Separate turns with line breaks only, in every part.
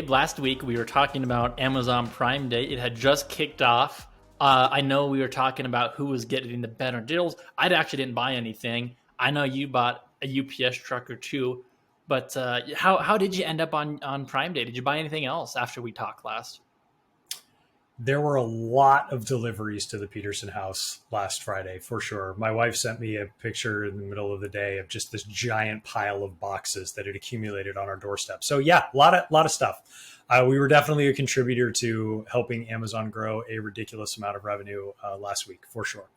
Gabe, last week we were talking about Amazon Prime Day. It had just kicked off. I know we were talking about who was getting the better deals. I actually didn't buy anything. I know you bought a UPS truck or two, but how did you end up on Prime Day? Did you buy anything else after we talked last?
There were a lot of deliveries to the Peterson house last Friday, for sure. My wife sent me a picture in the middle of the day of just this giant pile of boxes that had accumulated on our doorstep. So yeah, a lot of stuff. We were definitely a contributor to helping Amazon grow a ridiculous amount of revenue last week, for sure.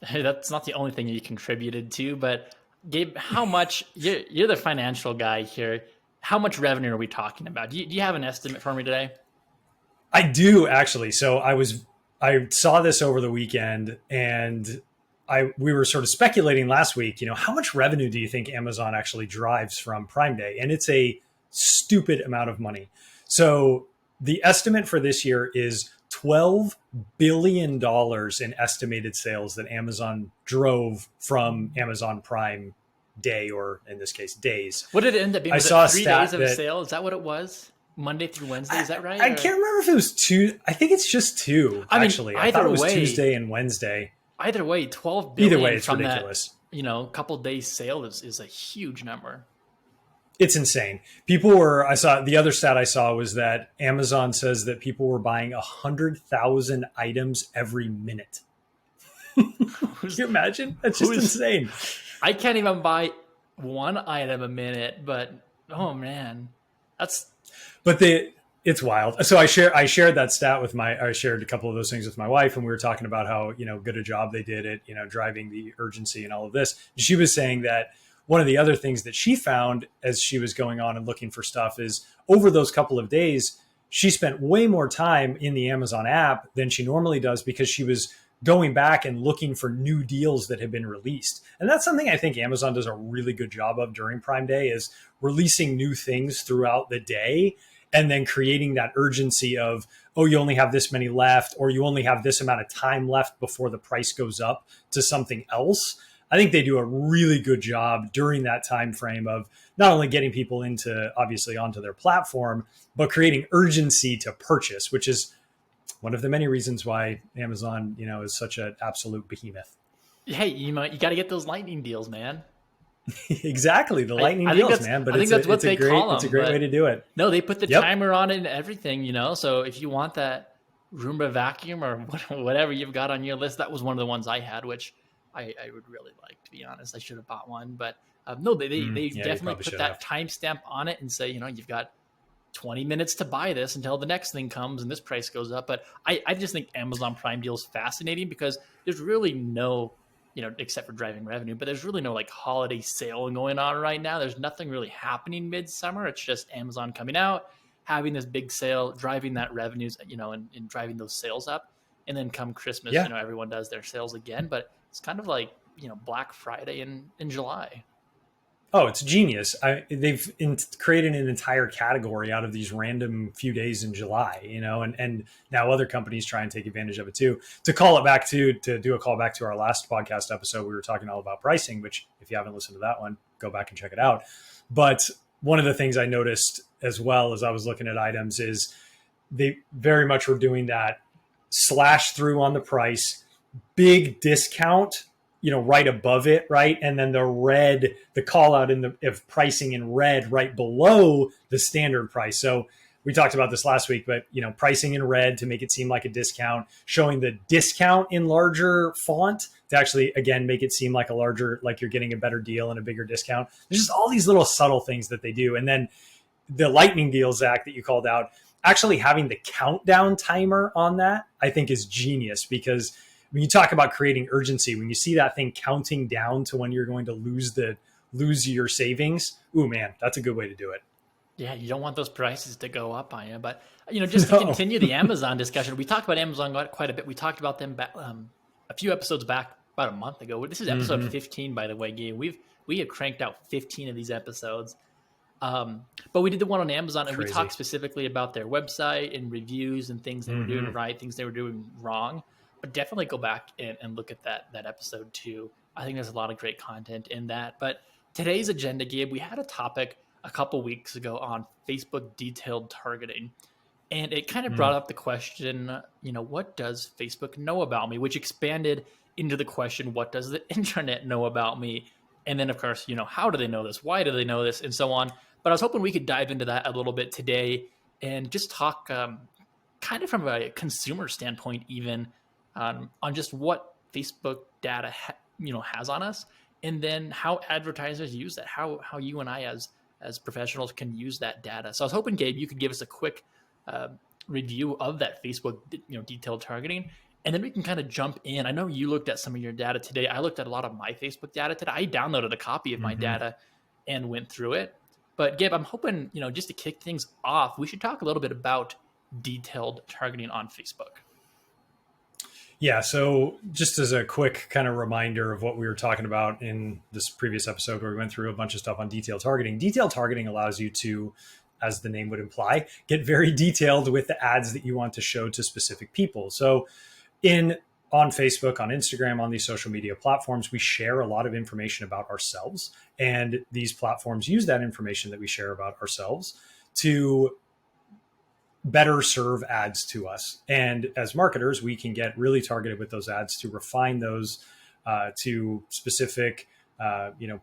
Hey, that's not the only thing you contributed to, but Gabe, how much, you're the financial guy here. How much revenue are we talking about? Do you have an estimate for me today?
I do actually. So I saw this over the weekend, and we were sort of speculating last week, how much revenue do you think Amazon actually drives from Prime Day? And it's a stupid amount of money. So the estimate for this year is $12 billion in estimated sales that Amazon drove from Amazon Prime Day, or in this case, days.
What did it end up being?
I saw
3 days of sale? Is that what it was? Monday through Wednesday, is that right?
I can't remember if it was two. I think it's just two, actually. I thought it was Tuesday and Wednesday.
Either way, 12 billion.
Either way, it's
from
ridiculous.
That, couple days sale is a huge number.
It's insane. The other stat I saw was that Amazon says that people were buying 100,000 items every minute. Can you imagine? That's just insane.
I can't even buy one item a minute, but oh man,
it's wild. So I shared that stat I shared a couple of those things with my wife, and we were talking about how, good a job they did at, driving the urgency and all of this. She was saying that one of the other things that she found as she was going on and looking for stuff is over those couple of days, she spent way more time in the Amazon app than she normally does, because she was going back and looking for new deals that have been released. And that's something I think Amazon does a really good job of during Prime Day, is releasing new things throughout the day and then creating that urgency of, oh, you only have this many left, or you only have this amount of time left before the price goes up to something else. I think they do a really good job during that time frame of not only getting people onto their platform, but creating urgency to purchase, which is one of the many reasons why Amazon, is such an absolute behemoth.
Hey, you got to get those lightning deals, man.
Exactly, the lightning deals, man. But I think that's what they call them. It's a great way to do it.
No, they put the timer on it and everything, So if you want that Roomba vacuum or whatever you've got on your list, that was one of the ones I had, which I would really like, to be honest. I should have bought one, but no, they definitely put that timestamp on it and say, you've got 20 minutes to buy this until the next thing comes and this price goes up. But I just think Amazon Prime Deal is fascinating, because there's really no, except for driving revenue, but there's really no holiday sale going on right now. There's nothing really happening midsummer. It's just Amazon coming out, having this big sale, driving that revenues, and driving those sales up. And then come Christmas, everyone does their sales again. But it's kind of like, Black Friday in July.
Oh, it's genius. They've created an entire category out of these random few days in July, and now other companies try and take advantage of it too. To do a call back to our last podcast episode, we were talking all about pricing, which if you haven't listened to that one, go back and check it out. But one of the things I noticed as well as I was looking at items is they very much were doing that slash through on the price, big discount, right above it, right? And then the call out of pricing in red right below the standard price. So we talked about this last week, but pricing in red to make it seem like a discount, showing the discount in larger font to actually, again, make it seem like like you're getting a better deal and a bigger discount. There's just all these little subtle things that they do. And then the lightning deal, Zach, that you called out, actually having the countdown timer on that, I think is genius, because when you talk about creating urgency, when you see that thing counting down to when you're going to lose your savings, ooh, man, that's a good way to do it.
Yeah, you don't want those prices to go up on you. But, just to continue the Amazon discussion, we talked about Amazon quite a bit. We talked about them a few episodes back, about a month ago. This is episode 15, by the way, Gabe. We have cranked out 15 of these episodes. But we did the one on Amazon, and we talked specifically about their website and reviews and things they were doing right, things they were doing wrong. But definitely go back and look at that episode too. I think there's a lot of great content in that. But today's agenda, Gabe, we had a topic a couple weeks ago on Facebook detailed targeting. And it kind of brought
Mm.
up the question, what does Facebook know about me? Which expanded into the question, what does the internet know about me? And then, of course, how do they know this? Why do they know this? And so on. But I was hoping we could dive into that a little bit today and just talk kind of from a consumer standpoint, even on just what Facebook data has on us, and then how advertisers use that, how you and I as professionals can use that data. So I was hoping, Gabe, you could give us a quick uh, review of that Facebook detailed targeting, and then we can kind of jump in. I know you looked at some of your data today. I looked at a lot of my Facebook data today. I downloaded a copy of my
Hmm.
data and went through it. But Gabe, I'm hoping, just to kick things off, we should talk a little bit about detailed targeting on Facebook.
Yeah. So, just as a quick kind of reminder of what we were talking about in this previous episode, where we went through a bunch of stuff on detailed targeting allows you to, as the name would imply, get very detailed with the ads that you want to show to specific people. So, in on Facebook, on Instagram, on these social media platforms, we share a lot of information about ourselves. And these platforms use that information that we share about ourselves to better serve ads to us. And as marketers, we can get really targeted with those ads to refine those to specific,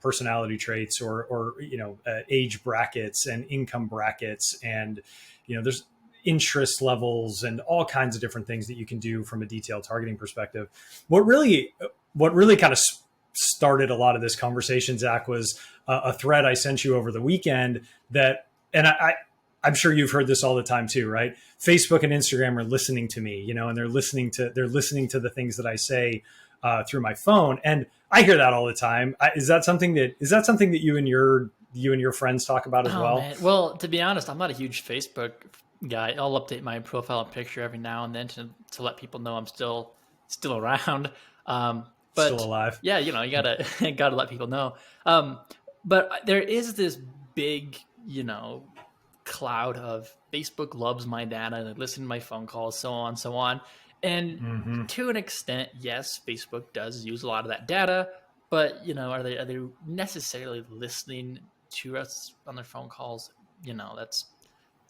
personality traits or age brackets and income brackets. And, there's interest levels and all kinds of different things that you can do from a detailed targeting perspective. What really kind of started a lot of this conversation, Zach, was a thread I sent you over the weekend that, and I'm sure you've heard this all the time too, right? Facebook and Instagram are listening to me, and they're listening to the things that I say through my phone, and I hear that all the time. Is that something that you and your friends talk about as
Oh
well?
man. Well, to be honest, I'm not a huge Facebook guy. I'll update my profile and picture every now and then to let people know I'm still around.
Still
But
alive?
yeah, you gotta gotta let people know. Um, but there is this big, cloud of Facebook loves my data and they listen to my phone calls, so on, so on. And
Mm-hmm.
to an extent, yes, Facebook does use a lot of that data, but are they necessarily listening to us on their phone calls? That's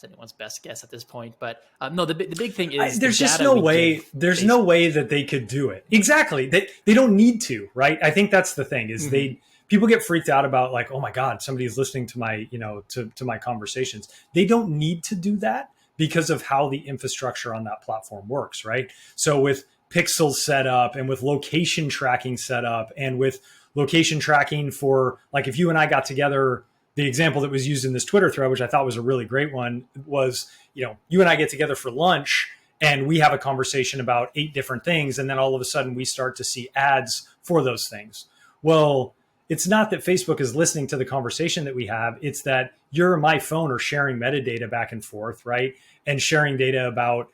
anyone's best guess at this point. But no, the big thing is the
There's just
data
no
we
way.
give
There's no
Facebook.
way that they could do it. Exactly. They don't need to, right? I think that's the thing is
Mhm.
people get freaked out about like, oh my God, somebody's listening to my, to my conversations. They don't need to do that because of how the infrastructure on that platform works, right? So with pixels set up and with location tracking set up and with location tracking for like if you and I got together, the example that was used in this Twitter thread, which I thought was a really great one, was you and I get together for lunch and we have a conversation about 8 different things, and then all of a sudden we start to see ads for those things. Well, it's not that Facebook is listening to the conversation that we have. It's that your and my phone are sharing metadata back and forth, right? And sharing data about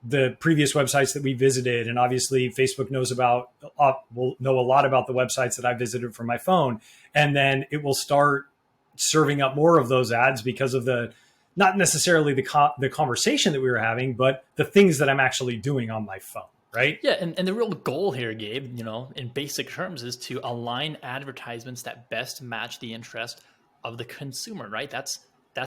the previous websites that we visited, and obviously Facebook will know a lot about the websites that I visited from my phone, and then it will start serving up more of those ads because of the not necessarily the conversation that we were having, but the things that I'm actually doing on my phone, right?
Yeah, and the real goal here, Gabe, in basic terms, is to align advertisements that best match the interest of the consumer, right? That's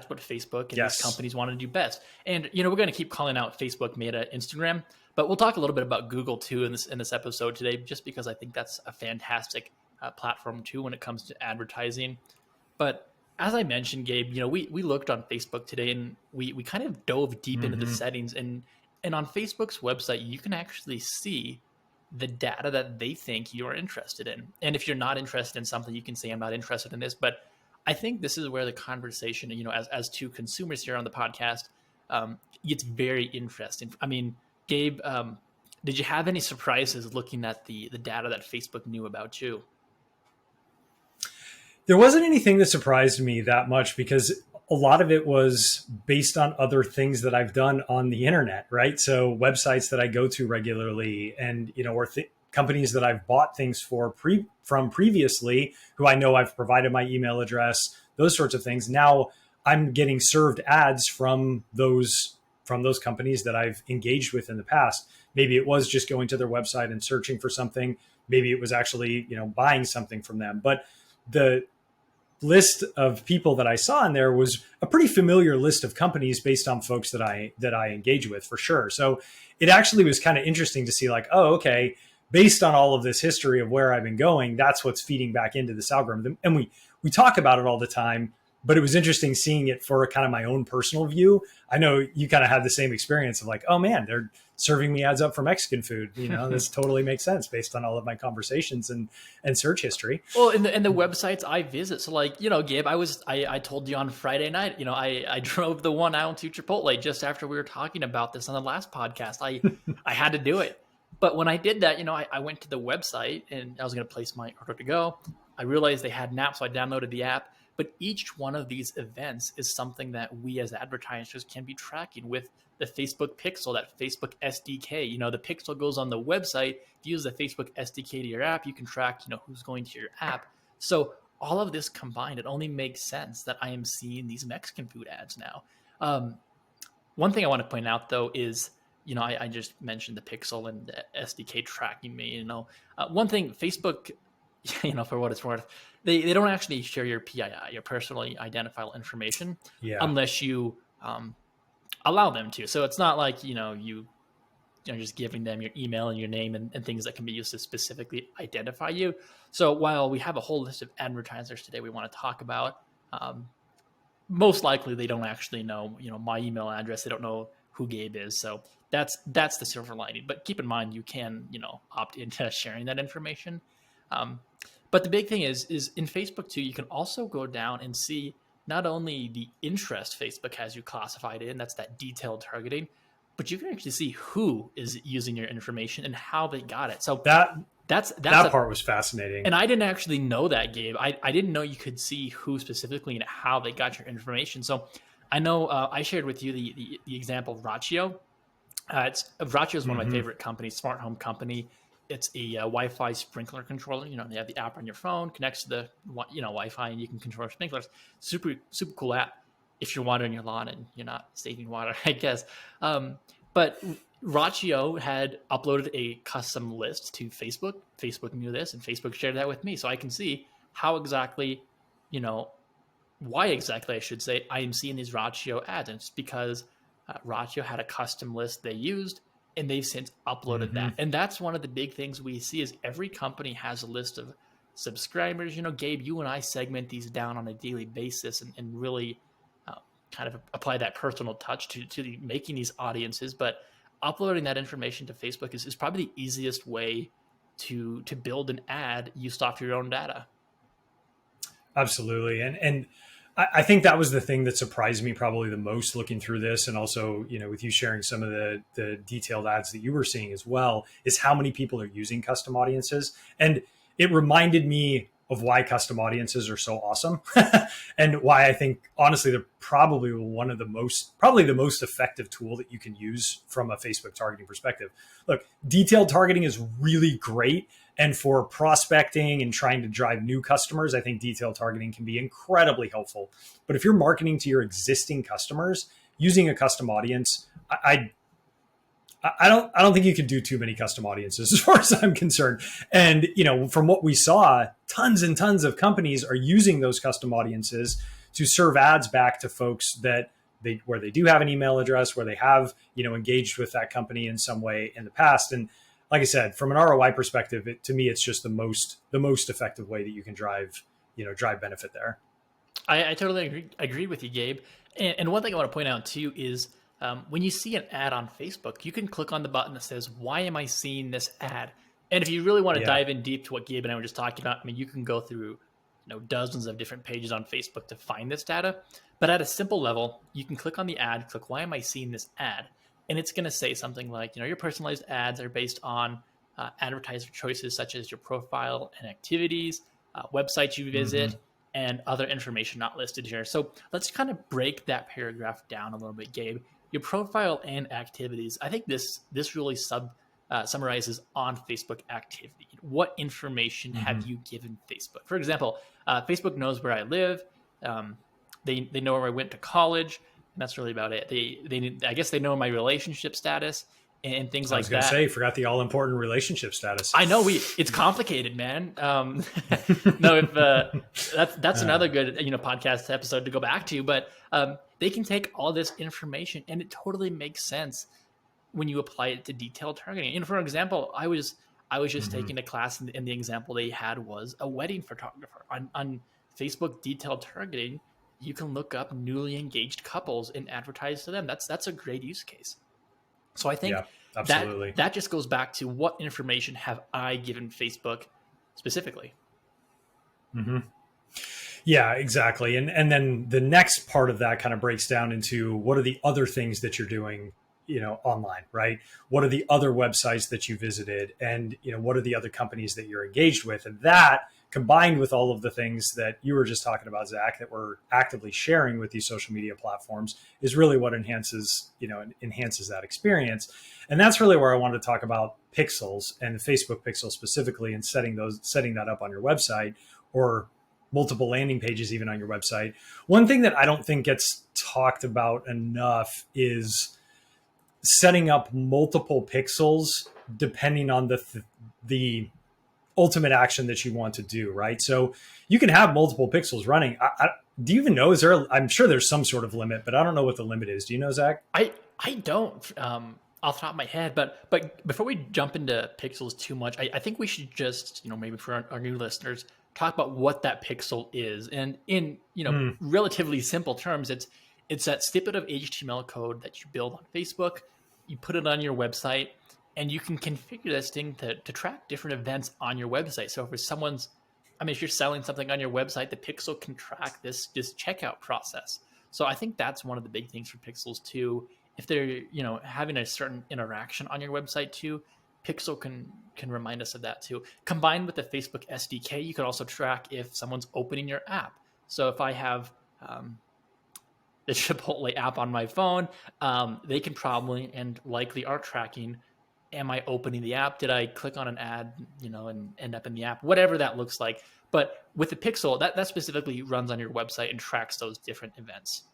what Facebook and these
Yes.
companies want to do best. And we're going to keep calling out Facebook, Meta, Instagram, but we'll talk a little bit about Google too in this episode today, just because I think that's a fantastic platform too when it comes to advertising. But as I mentioned, Gabe, we looked on Facebook today and we kind of dove deep into the
Mm-hmm.
settings, and on Facebook's website, you can actually see the data that they think you're interested in. And if you're not interested in something, you can say, I'm not interested in this. But I think this is where the conversation, as two consumers here on the podcast, gets very interesting. I mean, Gabe, did you have any surprises looking at the data that Facebook knew about you?
There wasn't anything that surprised me that much because a lot of it was based on other things that I've done on the internet, right? So websites that I go to regularly, and or companies that I've bought things from previously, who I know I've provided my email address, those sorts of things. Now I'm getting served ads from those companies that I've engaged with in the past. Maybe it was just going to their website and searching for something. Maybe it was actually buying something from them, but the list of people that I saw in there was a pretty familiar list of companies based on folks that I engage with, for sure. So it actually was kind of interesting to see, like, oh, okay, based on all of this history of where I've been going, that's what's feeding back into this algorithm. And we talk about it all the time, but it was interesting seeing it for kind of my own personal view. I know you kind of had the same experience of like, oh man, they're serving me ads up for Mexican food. You know, this totally makes sense based on all of my conversations and search history.
Well, in the websites I visit, so like, Gabe, I told you on Friday night, I drove the 1 hour to Chipotle just after we were talking about this on the last podcast. I had to do it. But when I did that, I went to the website and I was going to place my order to go. I realized they had an app, so I downloaded the app. But each one of these events is something that we as advertisers can be tracking with the Facebook Pixel, that Facebook SDK. The Pixel goes on the website. If you use the Facebook SDK to your app, you can track, who's going to your app. So all of this combined, it only makes sense that I am seeing these Mexican food ads now. One thing I want to point out, though, is, I just mentioned the Pixel and the SDK tracking me. One thing, Facebook, for what it's worth, they don't actually share your PII, your personally identifiable information, unless you allow them to. So it's not like, you're just giving them your email and your name and things that can be used to specifically identify you. So while we have a whole list of advertisers today we want to talk about, most likely they don't actually know, my email address. They don't know who Gabe is. So that's the silver lining. But keep in mind, you can, opt into sharing that information. But the big thing is in Facebook too, you can also go down and see not only the interest Facebook has you classified in, that's that detailed targeting, but you can actually see who is using your information and how they got it. So that
part was fascinating.
And I didn't actually know that, Gabe. I didn't know you could see who specifically and how they got your information. So I know I shared with you the example of Ratio. Ratio is one of my favorite companies, smart home company. It's a Wi-Fi sprinkler controller. They have the app on your phone, connects to the Wi-Fi, and you can control sprinklers. Super super cool app if you're watering your lawn and you're not saving water, I guess. But Ratio had uploaded a custom list to Facebook. Facebook knew this, and Facebook shared that with me, so I can see how exactly, why exactly I should say I am seeing these Ratio ads. And it's because Ratio had a custom list they used, and they've since uploaded that. And that's one of the big things we see is every company has a list of subscribers. Gabe, you and I segment these down on a daily basis and really kind of apply that personal touch to making these audiences. But uploading that information to Facebook is probably the easiest way to build an ad used off your own data.
Absolutely. And I think that was the thing that surprised me probably the most looking through this. And also, with you sharing some of the detailed ads that you were seeing as well, is how many people are using custom audiences. And it reminded me of why custom audiences are so awesome and why I think, honestly, they're probably the most effective tool that you can use from a Facebook targeting perspective. Look, detailed targeting is really great. And for prospecting and trying to drive new customers, I think detailed targeting can be incredibly helpful. But if you're marketing to your existing customers, using a custom audience, I don't think you can do too many custom audiences as far as I'm concerned. And, from what we saw, tons and tons of companies are using those custom audiences to serve ads back to folks where they do have an email address, where they have, engaged with that company in some way in the past. And like I said, from an ROI perspective, to me, it's just the most effective way that you can drive benefit there.
I totally agree with you, Gabe. And one thing I want to point out too is when you see an ad on Facebook, you can click on the button that says, why am I seeing this ad? And if you really want to dive in deep to what Gabe and I were just talking about, you can go through dozens of different pages on Facebook to find this data. But at a simple level, you can click on the ad, click, why am I seeing this ad? And it's going to say something like, your personalized ads are based on advertiser choices such as your profile and activities, websites you visit, and other information not listed here. So let's kind of break that paragraph down a little bit, Gabe. Your profile and activities. I think this really summarizes on Facebook activity. What information have you given Facebook? For example, Facebook knows where I live. They know where I went to college. And that's really about it. I guess they know my relationship status, and things
I was
like
going to
that.
say, forgot the all important relationship status.
I know it's complicated, man. No, if that's another good podcast episode to go back to, but they can take all this information and it totally makes sense when you apply it to detailed targeting. And for example, I was just
Mhm.
taking a class and the example they had was a wedding photographer on Facebook detailed targeting. You can look up newly engaged couples and advertise to them. That's a great use case. So I think
Yeah, absolutely.
that just goes back to what information have I given Facebook specifically.
hmm Yeah, exactly. And then the next part of that kind of breaks down into what are the other things that you're doing, online, right? What are the other websites that you visited, and what are the other companies that you're engaged with? And that combined with all of the things that you were just talking about, Zach, that we're actively sharing with these social media platforms is really what enhances that experience. And that's really where I wanted to talk about pixels and the Facebook pixel specifically, and setting that up on your website, or multiple landing pages even on your website. One thing that I don't think gets talked about enough is setting up multiple pixels depending on the ultimate action that you want to do, right? So you can have multiple pixels running. Do you even know, I'm sure there's some sort of limit, but I don't know what the limit is. Do you know, Zach?
I don't off the top of my head, but before we jump into pixels too much, I think we should just maybe for our new listeners talk about what that pixel is, and in relatively simple terms, it's that snippet of HTML code that you build on Facebook, you put it on your website, and you can configure this thing to track different events on your website. So if you're selling something on your website, the pixel can track this checkout process. So I think that's one of the big things for pixels too. If they're having a certain interaction on your website too, Pixel can remind us of that too. Combined with the Facebook SDK, you can also track if someone's opening your app. So if I have the Chipotle app on my phone, they can probably and likely are tracking, am I opening the app? Did I click on an ad, and end up in the app? Whatever that looks like. But with the Pixel, that specifically runs on your website and tracks those different events.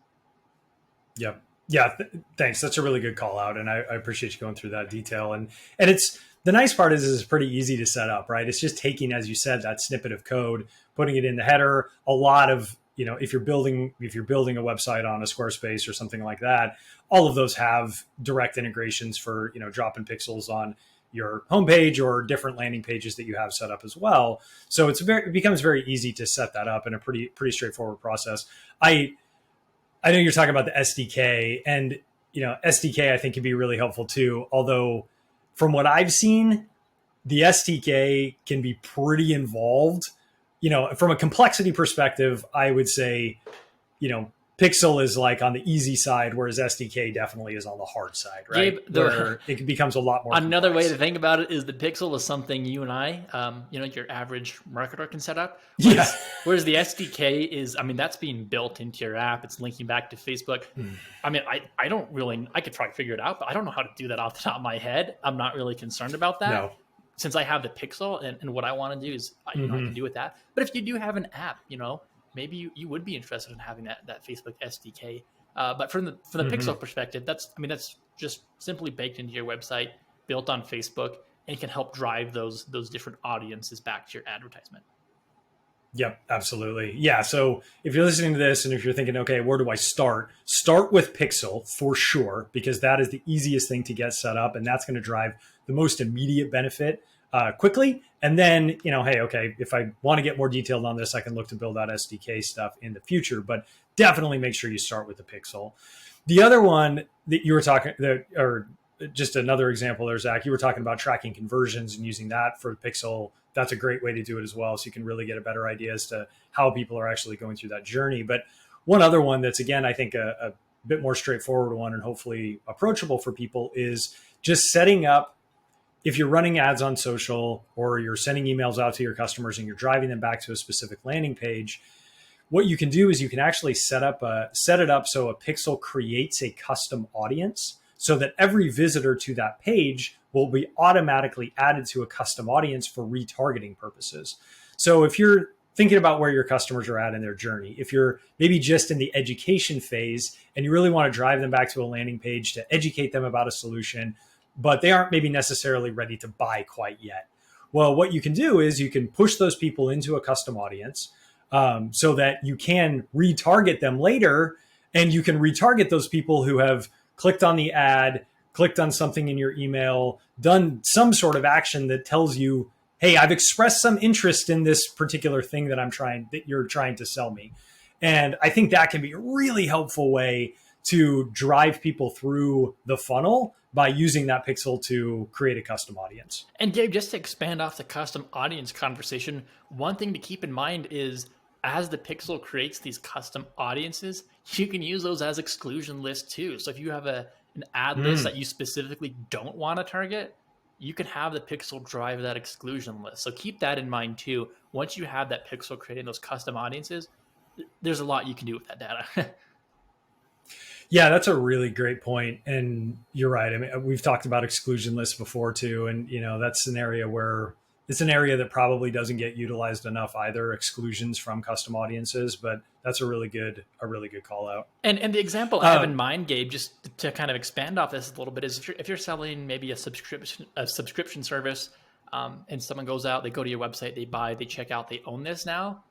Yep. Yeah. Thanks. That's a really good call out. And I appreciate you going through that detail. And it's, the nice part is it's pretty easy to set up, right? It's just taking, as you said, that snippet of code, putting it in the header. A lot of, if you're building a website on a Squarespace or something like that, all of those have direct integrations for, dropping pixels on your homepage or different landing pages that you have set up as well. So it becomes very easy to set that up in a pretty straightforward process. I know you're talking about the SDK, and SDK I think can be really helpful too. Although, from what I've seen, the SDK can be pretty involved. From a complexity perspective, I would say, Pixel is like on the easy side, whereas SDK definitely is on the hard side, right?
Gabe,
where it becomes a lot more.
Another
complex.
way to think about it is the Pixel is something you and I, your average marketer can set up. Whereas the SDK is, that's being built into your app. It's linking back to Facebook. I don't really, I could try to figure it out, but I don't know how to do that off the top of my head. I'm not really concerned about that.
No.
Since I have the Pixel and what I want to do is, I can do with that. But if you do have an app, maybe you would be interested in having that Facebook SDK. But from the Pixel perspective, that's just simply baked into your website, built on Facebook, and can help drive those different audiences back to your advertisement.
Yep, absolutely. Yeah. So if you're listening to this and if you're thinking, okay, where do I start? Start with Pixel for sure, because that is the easiest thing to get set up, and that's going to drive the most immediate benefit quickly. And then, hey, okay, if I want to get more detailed on this, I can look to build out SDK stuff in the future, but definitely make sure you start with the Pixel. The other one that you were talking, or just another example there, Zach, you were talking about tracking conversions and using that for Pixel. That's a great way to do it as well. So you can really get a better idea as to how people are actually going through that journey. But one other one that's, again, I think a bit more straightforward one and hopefully approachable for people is just setting up, if you're running ads on social or you're sending emails out to your customers and you're driving them back to a specific landing page, what you can do is you can actually set it up so a Pixel creates a custom audience so that every visitor to that page will be automatically added to a custom audience for retargeting purposes. So if you're thinking about where your customers are at in their journey, if you're maybe just in the education phase and you really want to drive them back to a landing page to educate them about a solution, but they aren't maybe necessarily ready to buy quite yet. Well, what you can do is you can push those people into a custom audience, so that you can retarget them later, and you can retarget those people who have clicked on the ad, clicked on something in your email, done some sort of action that tells you, hey, I've expressed some interest in this particular thing that you're trying to sell me. And I think that can be a really helpful way to drive people through the funnel by using that pixel to create a custom audience.
And Gabe, just to expand off the custom audience conversation, one thing to keep in mind is as the pixel creates these custom audiences, you can use those as exclusion lists too. So if you have an ad list that you specifically don't want to target, you can have the pixel drive that exclusion list. So keep that in mind too. Once you have that pixel creating those custom audiences, there's a lot you can do with that data.
Yeah, that's a really great point. And you're right. I mean, we've talked about exclusion lists before too. And, that's an area where it's an area that probably doesn't get utilized enough either, exclusions from custom audiences, but that's a really good call out.
And the example I have in mind, Gabe, just to kind of expand off this a little bit, is if you're selling maybe a subscription service, and someone goes out, they go to your website, they buy, they check out, they own this now.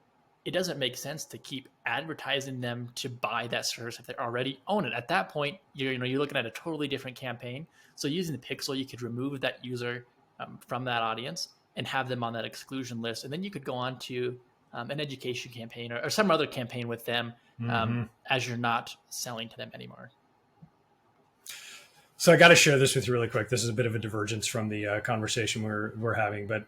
It doesn't make sense to keep advertising them to buy that service if they already own it. At that point, you're looking at a totally different campaign. So using the pixel, you could remove that user from that audience and have them on that exclusion list. And then you could go on to an education campaign or some other campaign with them as you're not selling to them anymore.
So I got to share this with you really quick. This is a bit of a divergence from the conversation we're having, but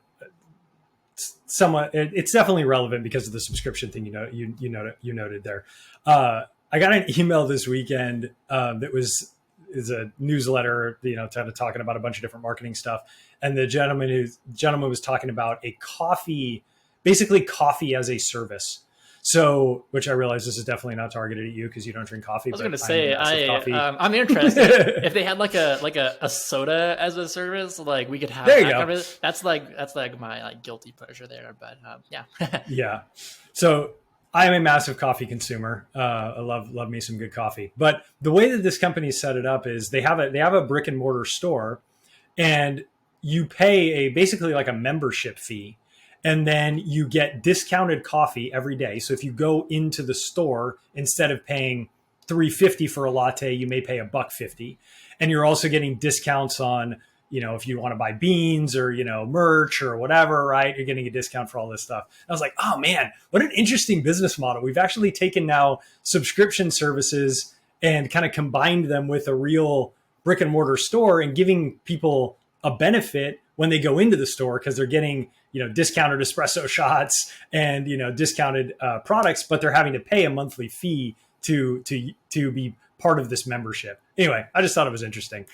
somewhat it's definitely relevant because of the subscription thing you noted there. I got an email this weekend that is a newsletter, kind of talking about a bunch of different marketing stuff, and the gentleman was talking about basically coffee as a service. So, which I realize this is definitely not targeted at you because you don't drink coffee.
I was going to say, I'm interested. If they had like a soda as a service, like we could have.
There you go.
That's like my guilty pleasure there. But yeah.
Yeah. So I'm a massive coffee consumer. I love me some good coffee. But the way that this company set it up is they have a brick and mortar store, and you pay basically like a membership fee. And then you get discounted coffee every day. So if you go into the store, instead of paying $3.50 for a latte, you may pay $1.50. And you're also getting discounts on, if you want to buy beans or, merch or whatever, right? You're getting a discount for all this stuff. I was like, oh man, what an interesting business model. We've actually taken now subscription services and kind of combined them with a real brick and mortar store and giving people a benefit when they go into the store because they're getting, discounted espresso shots and, discounted products, but they're having to pay a monthly fee to be part of this membership. Anyway, I just thought it was interesting.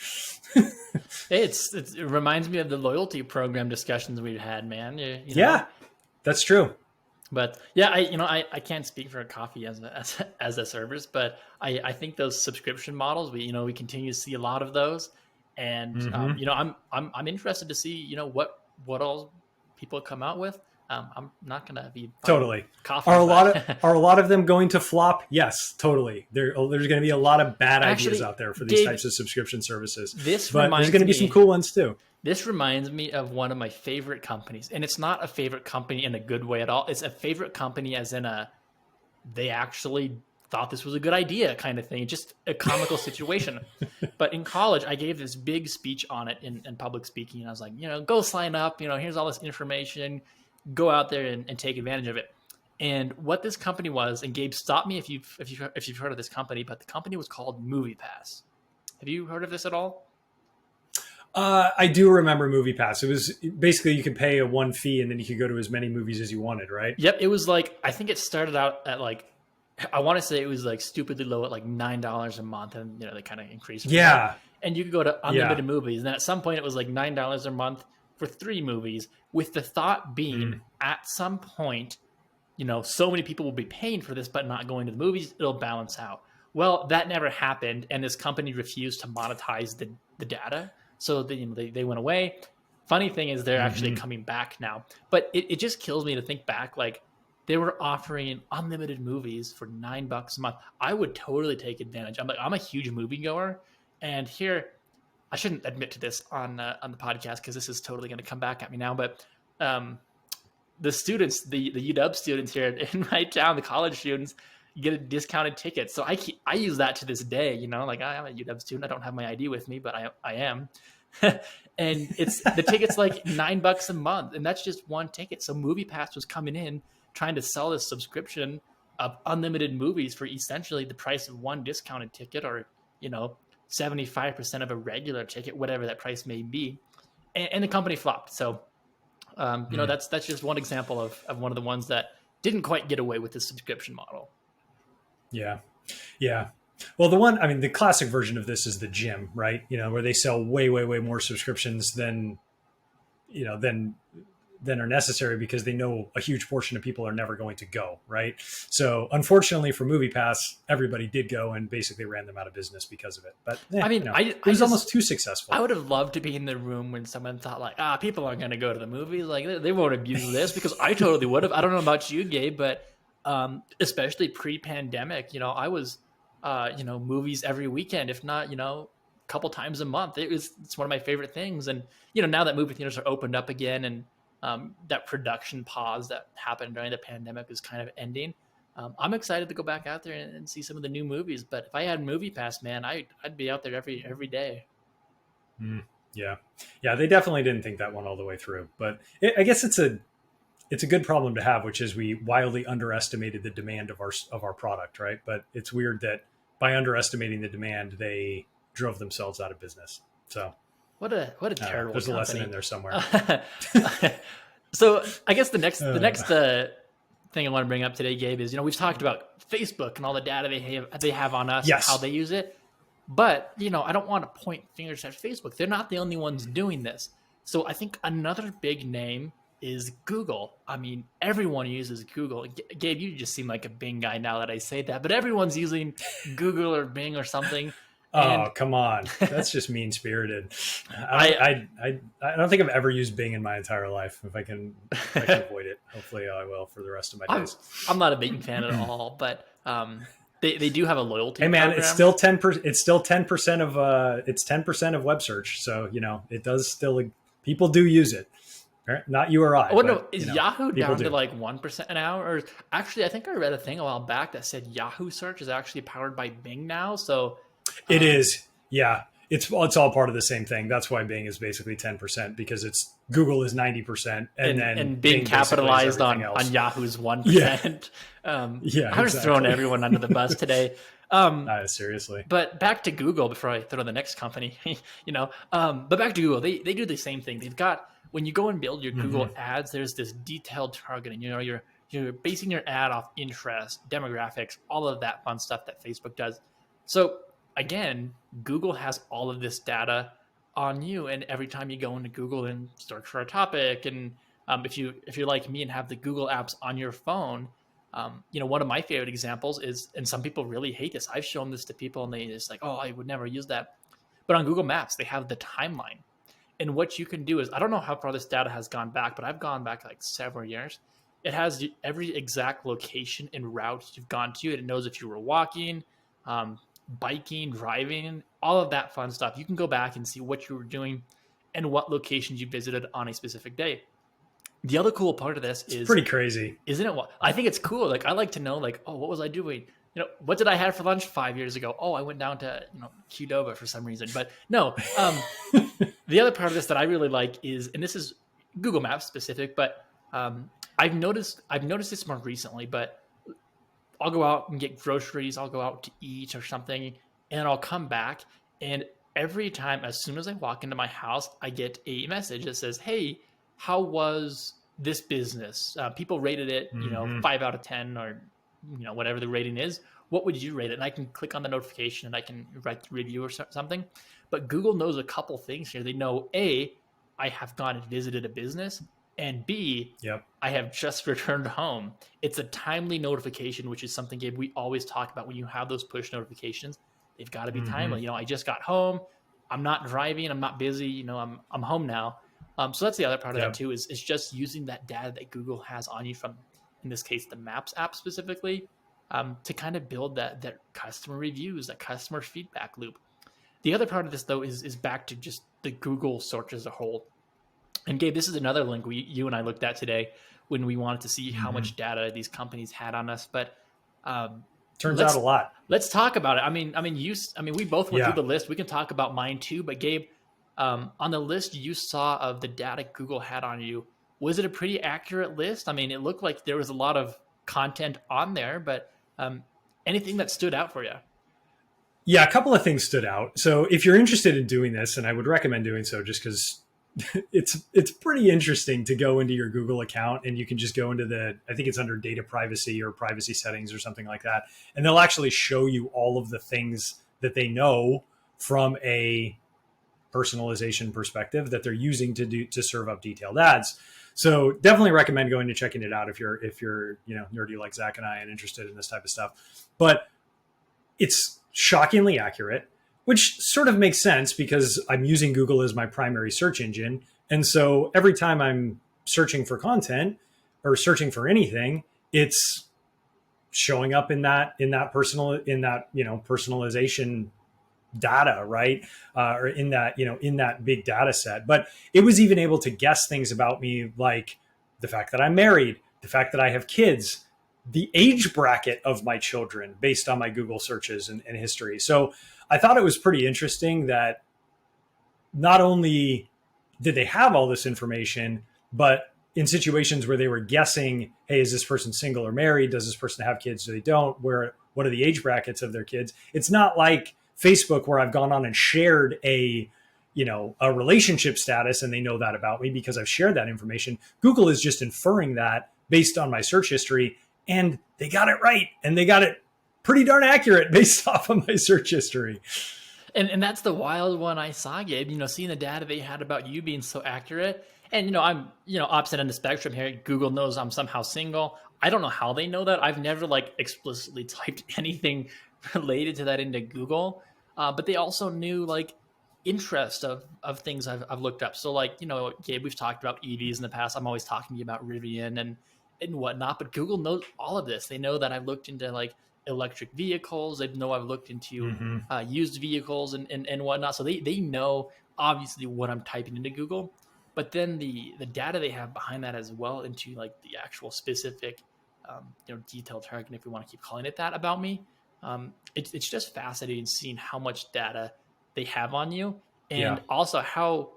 It reminds me of the loyalty program discussions we've had, man.
Yeah, that's true.
But yeah, I can't speak for coffee as a service, but I think those subscription models, we continue to see a lot of those. And I'm interested to see what all people come out with. I'm not gonna be
totally
coffee.
Are a lot of them going to flop? Yes, totally. There's going to be a lot of bad ideas out there for these types of subscription services. But there's going to be some cool ones too.
This reminds me of one of my favorite companies, and it's not a favorite company in a good way at all. It's a favorite company as in they actually thought this was a good idea kind of thing, just a comical situation. But in college, I gave this big speech on it in public speaking. And I was like, go sign up, here's all this information, go out there and take advantage of it. And what this company was, and Gabe, stop me if you've heard of this company, but the company was called MoviePass. Have you heard of this at all?
I do remember MoviePass. It was basically you could pay a one fee and then you could go to as many movies as you wanted, right?
Yep. It was like, I think it started out at I want to say it was like stupidly low at like $9 a month, and they kind of increased.
Yeah.
And you could go to unlimited movies. And then at some point it was like $9 a month for 3 movies, with the thought being at some point, so many people will be paying for this, but not going to the movies. It'll balance out. Well, that never happened. And this company refused to monetize the data. So they went away. Funny thing is they're actually coming back now, but it just kills me to think back. Like, they were offering unlimited movies for $9 a month. I would totally take advantage. I'm a huge moviegoer, and here I shouldn't admit to this on the podcast because this is totally going to come back at me now. But um, the students, the UW students here in my town, the college students, get a discounted ticket. So I use that to this day. Like I'm a UW student. I don't have my ID with me, but I am. And the ticket's like $9 a month, and that's just one ticket. So MoviePass was coming in trying to sell this subscription of unlimited movies for essentially the price of one discounted ticket, or 75% of a regular ticket, whatever that price may be. And the company flopped. So that's just one example of one of the ones that didn't quite get away with the subscription model.
Yeah. Yeah. Well, the classic version of this is the gym, right? Where they sell way, way, way more subscriptions than are necessary, because they know a huge portion of people are never going to go, right? So unfortunately for MoviePass, everybody did go and basically ran them out of business because of it. But it was almost too successful.
I would have loved to be in the room when someone thought like, people aren't going to go to the movies. Like they won't abuse this, because I totally would have. I don't know about you, Gabe, but especially pre-pandemic, I was, movies every weekend, if not, a couple times a month. It's one of my favorite things. And, now that movie theaters are opened up again, and that production pause that happened during the pandemic is kind of ending, I'm excited to go back out there and see some of the new movies. But if I had MoviePass, man, I'd be out there every day.
Yeah. They definitely didn't think that one all the way through, but I guess it's a good problem to have, which is we wildly underestimated the demand of our product, right? But it's weird that by underestimating the demand, they drove themselves out of business. So
what a terrible.
There's
company.
a lesson in there somewhere.
So I guess the next thing I want to bring up today, Gabe, is we've talked about Facebook and all the data they have on us,
yes,
and how they use it. But I don't want to point fingers at Facebook. They're not the only ones doing this. So I think another big name is Google. I mean, everyone uses Google. Gabe, you just seem like a Bing guy now that I say that, but everyone's using Google or Bing or something.
Oh, come on. That's just mean-spirited. I don't think I've ever used Bing in my entire life. If I can avoid it, hopefully I will for the rest of my days.
I'm not a Bing fan at all, but they do have a loyalty
program.
It's
still 10%. It's still 10% of web search. So, it does still, people do use it. Not you or I.
Oh, no. Is Yahoo down to like 1% now? Or actually, I think I read a thing a while back that said Yahoo search is actually powered by Bing now. So
it is. Yeah. It's all part of the same thing. That's why Bing is basically 10%, because Google is 90%. And
Bing capitalized on Yahoo's 1%.
Yeah.
I'm just throwing everyone under the bus today.
Seriously.
But back to Google before I throw the next company, but back to Google, they do the same thing. They've got, when you go and build your Google ads, there's this detailed targeting. You're basing your ad off interest, demographics, all of that fun stuff that Facebook does. So again, Google has all of this data on you, and every time you go into Google and search for a topic, and if you're like me and have the Google apps on your phone, one of my favorite examples is, and some people really hate this, I've shown this to people and they just like, oh, I would never use that. But on Google Maps, they have the timeline. And what you can do is, I don't know how far this data has gone back, but I've gone back like several years. It has every exact location and route you've gone to. It knows if you were walking, biking, driving, all of that fun stuff. You can go back and see what you were doing and what locations you visited on a specific day. The other cool part of this is,
it's pretty crazy,
isn't it? I think it's cool. Like, I like to know, like, oh, what was I doing? What did I have for lunch 5 years ago? Oh, I went down to, Qdoba for some reason. But no, the other part of this that I really like is, and this is Google Maps specific, but I've noticed this more recently, but I'll go out and get groceries. I'll go out to eat or something, and I'll come back. And every time, as soon as I walk into my house, I get a message that says, hey, how was this business? People rated it, 5 out of 10 or, whatever the rating is. What would you rate it? And I can click on the notification and I can write the review or something. But Google knows a couple things here. They know, A, I have gone and visited a business, and B, I have just returned home. It's a timely notification, which is something, Gabe, we always talk about when you have those push notifications. They've got to be timely. I just got home. I'm not driving. I'm not busy. I'm home now. So that's the other part of that too, is just using that data that Google has on you from, in this case, the Maps app specifically, to kind of build that customer reviews, that customer feedback loop. The other part of this, though, is back to just the Google search as a whole. And Gabe, this is another link you and I looked at today when we wanted to see how much data these companies had on us. But
turns out a lot.
Let's talk about it. I mean, we both went through the list. We can talk about mine too. But Gabe, on the list you saw of the data Google had on you, was it a pretty accurate list? I mean, it looked like there was a lot of content on there, but anything that stood out for you?
Yeah, a couple of things stood out. So if you're interested in doing this, and I would recommend doing so just because it's pretty interesting to go into your Google account, and you can just go into I think it's under data privacy or privacy settings or something like that. And they'll actually show you all of the things that they know from a personalization perspective that they're using to serve up detailed ads. So definitely recommend going to checking it out if you're nerdy like Zach and I and interested in this type of stuff. But it's shockingly accurate, which sort of makes sense because I'm using Google as my primary search engine. And so every time I'm searching for content or searching for anything, it's showing up in that personalization data, right? Or in that big data set. But it was even able to guess things about me, like the fact that I'm married, the fact that I have kids, the age bracket of my children based on my Google searches and history. So I thought it was pretty interesting that not only did they have all this information, but in situations where they were guessing, hey, is this person single or married? Does this person have kids? Do they don't? What are the age brackets of their kids? It's not like Facebook where I've gone on and shared a relationship status and they know that about me because I've shared that information. Google is just inferring that based on my search history, and they got it right. And they got it pretty darn accurate based off of my search history.
And that's the wild one I saw, Gabe, seeing the data they had about you being so accurate. And, I'm, opposite end of the spectrum here. Google knows I'm somehow single. I don't know how they know that. I've never explicitly typed anything related to that into Google. But they also knew interest of things I've looked up. So Gabe, we've talked about EVs in the past. I'm always talking to you about Rivian and whatnot, but Google knows all of this. They know that I've looked into electric vehicles. They know I've looked into used vehicles and whatnot. So they know obviously what I'm typing into Google, but then the data they have behind that as well into the actual specific, detailed targeting, if we want to keep calling it that, about me. It's just fascinating seeing how much data they have on you, and also how,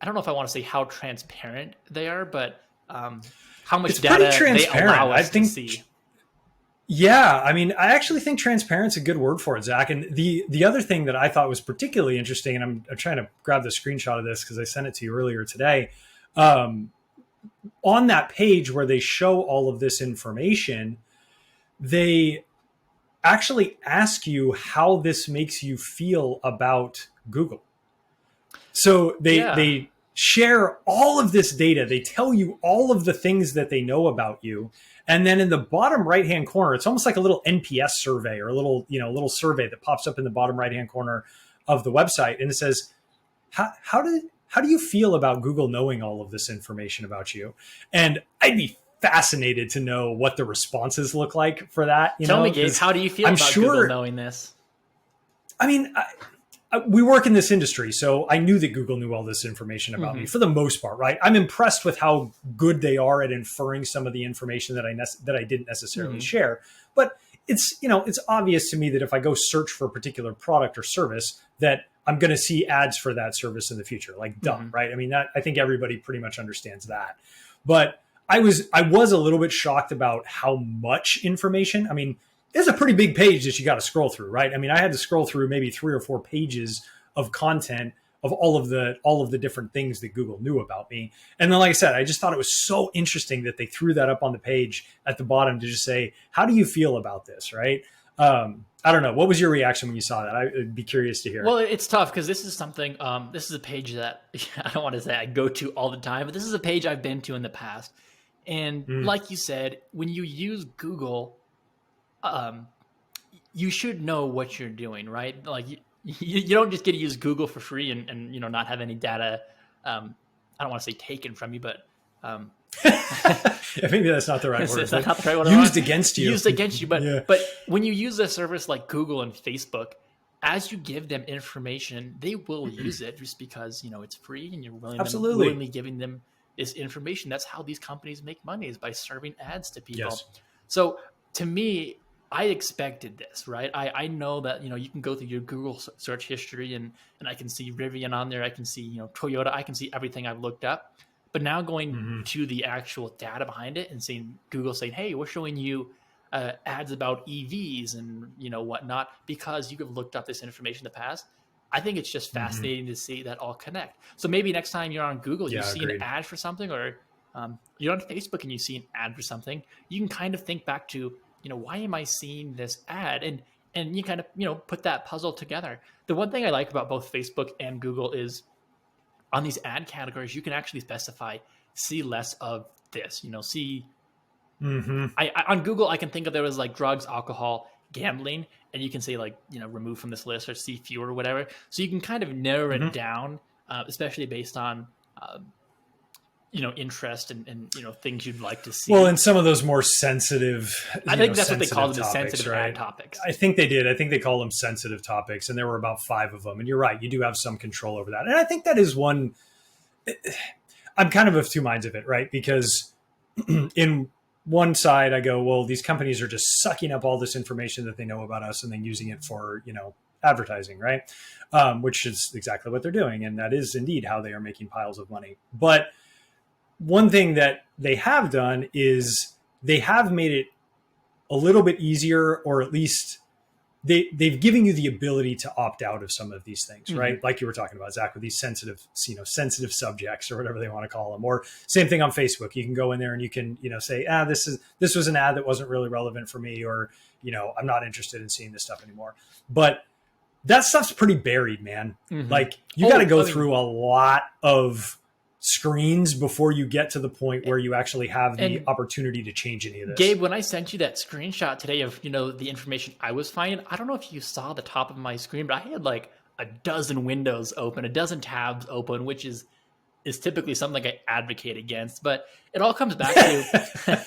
I don't know if I want to say how transparent they are, but how much data they allow us to see.
Yeah, I mean, I actually think transparent's a good word for it, Zach. And the other thing that I thought was particularly interesting, and I'm trying to grab the screenshot of this because I sent it to you earlier today, on that page where they show all of this information, they actually ask you how this makes you feel about Google. So they share all of this data. They tell you all of the things that they know about you. And then in the bottom right-hand corner, it's almost like a little NPS survey or a little survey that pops up in the bottom right-hand corner of the website. And it says, how do you feel about Google knowing all of this information about you? And I'd be fascinated to know what the responses look like for that.
Tell me, Gabe, how do you feel about Google knowing this?
I mean, we work in this industry, so I knew that Google knew all this information about me for the most part, right? I'm impressed with how good they are at inferring some of the information that I didn't necessarily share. But it's obvious to me that if I go search for a particular product or service, that I'm going to see ads for that service in the future, right? I mean, I think everybody pretty much understands that. But I was a little bit shocked about how much information. I mean, it's a pretty big page that you got to scroll through, right? I mean, I had to scroll through maybe 3 or 4 pages of content of all of the different things that Google knew about me. And then, like I said, I just thought it was so interesting that they threw that up on the page at the bottom to just say, how do you feel about this, right? I don't know. What was your reaction when you saw that? I'd be curious to hear.
Well, it's tough because this is something, this is a page that I don't want to say I go to all the time, but this is a page I've been to in the past. And like you said, when you use Google, you should know what you're doing, right? You don't just get to use Google for free and not have any data. I don't want to say taken from you, but
maybe that's not the right word.
It's not the right word.
Used against you.
Used against you. But when you use a service like Google and Facebook, as you give them information, they will use it just because, it's free and you're
Absolutely.
willingly giving them this information. That's how these companies make money, is by serving ads to people.
Yes.
So to me, I expected this, right? I know that, you can go through your Google search history and I can see Rivian on there. I can see, Toyota. I can see everything I've looked up. But now going to the actual data behind it and seeing Google saying, hey, we're showing you ads about EVs and, whatnot, because you have looked up this information in the past. I think it's just fascinating to see that all connect. So maybe next time you're on Google, you see an ad for something, or you're on Facebook and you see an ad for something, you can kind of think back to, why am I seeing this ad? And you kind of, put that puzzle together. The one thing I like about both Facebook and Google is on these ad categories, you can actually specify, see less of this, see. On Google, I can think of there was like drugs, alcohol, gambling, and you can say like, remove from this list or see fewer or whatever. So you can kind of narrow it down, especially based on, interest and things you'd like to see.
Well, and some of those more sensitive,
I think that's what they call them,
topics,
sensitive
right?
ad topics.
I think they did. I think they call them sensitive topics, and there were about 5 of them. And you're right, you do have some control over that. And I think that is one. I'm kind of two minds of it, right? Because in one side, I go, well, these companies are just sucking up all this information that they know about us and then using it for, advertising, right? Which is exactly what they're doing. And that is indeed how they are making piles of money. But one thing that they have done is they have made it a little bit easier, or at least they've given you the ability to opt out of some of these things, right? Like you were talking about, Zach, with these sensitive subjects or whatever they want to call them. Or same thing on Facebook. You can go in there and you can, say, this was an ad that wasn't really relevant for me, or, I'm not interested in seeing this stuff anymore. But that stuff's pretty buried, man. Like you got to go through a lot of screens before you get to the point where you actually have the opportunity to change any of this.
Gabe, when I sent you that screenshot today of, the information I was finding, I don't know if you saw the top of my screen, but I had like a dozen windows open, a dozen tabs open, which is typically something I advocate against. But it all comes back to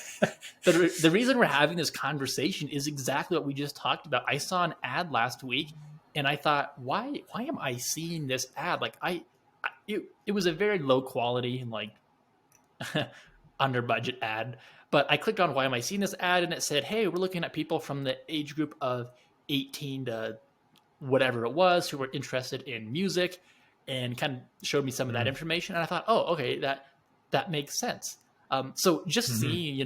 the reason we're having this conversation is exactly what we just talked about. I saw an ad last week and I thought, why am I seeing this ad? Like it was a very low quality and like under budget ad, but I clicked on why am I seeing this ad, and it said, hey, we're looking at people from the age group of 18 to whatever it was who were interested in music, and kind of showed me some of that information. And I thought, oh, okay, that makes sense. So just seeing,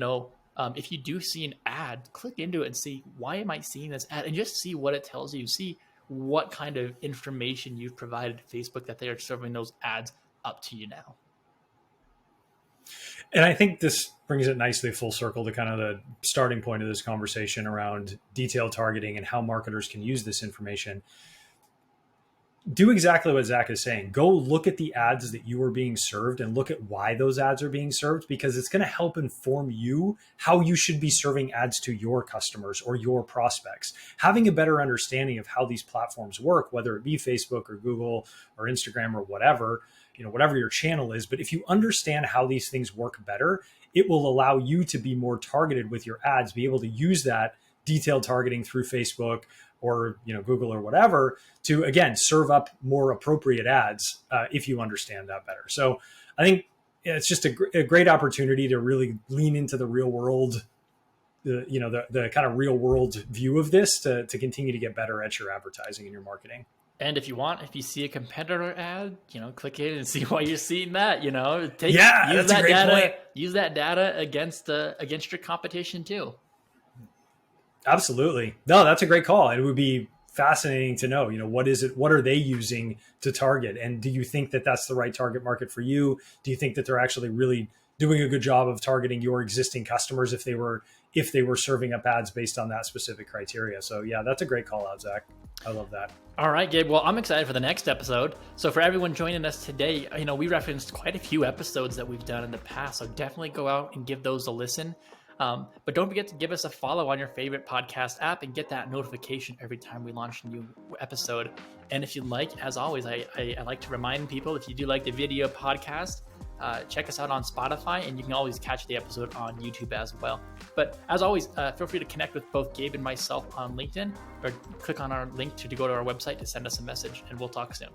if you do see an ad, click into it and see, why am I seeing this ad? And just see what it tells you. See what kind of information you've provided to Facebook that they are serving those ads up to you now.
And I think this brings it nicely full circle to kind of the starting point of this conversation around detailed targeting and how marketers can use this information. Do exactly what Zach is saying. Go look at the ads that you are being served and look at why those ads are being served, because it's going to help inform you how you should be serving ads to your customers or your prospects. Having a better understanding of how these platforms work, whether it be Facebook or Google or Instagram or whatever, whatever your channel is. But if you understand how these things work better, it will allow you to be more targeted with your ads, be able to use that detailed targeting through Facebook or Google or whatever to, again, serve up more appropriate ads if you understand that better. So I think it's just a great opportunity to really lean into the real world, the kind of real world view of this to continue to get better at your advertising and your marketing.
And if you see a competitor ad, click in and see why you're seeing that. Use
that's a great point.
Use that data against your competition too.
Absolutely. No, that's a great call. It would be fascinating to know, what is it? What are they using to target? And do you think that that's the right target market for you? Do you think that they're actually really doing a good job of targeting your existing customers if they were serving up ads based on that specific criteria? So yeah, that's a great call out, Zach. I love that.
All right, Gabe. Well, I'm excited for the next episode. So for everyone joining us today, we referenced quite a few episodes that we've done in the past. So definitely go out and give those a listen. But don't forget to give us a follow on your favorite podcast app and get that notification every time we launch a new episode. And if you'd like, as always, I like to remind people, if you do like the video podcast, check us out on Spotify, and you can always catch the episode on YouTube as well. But as always, feel free to connect with both Gabe and myself on LinkedIn, or click on our link to go to our website to send us a message, and we'll talk soon.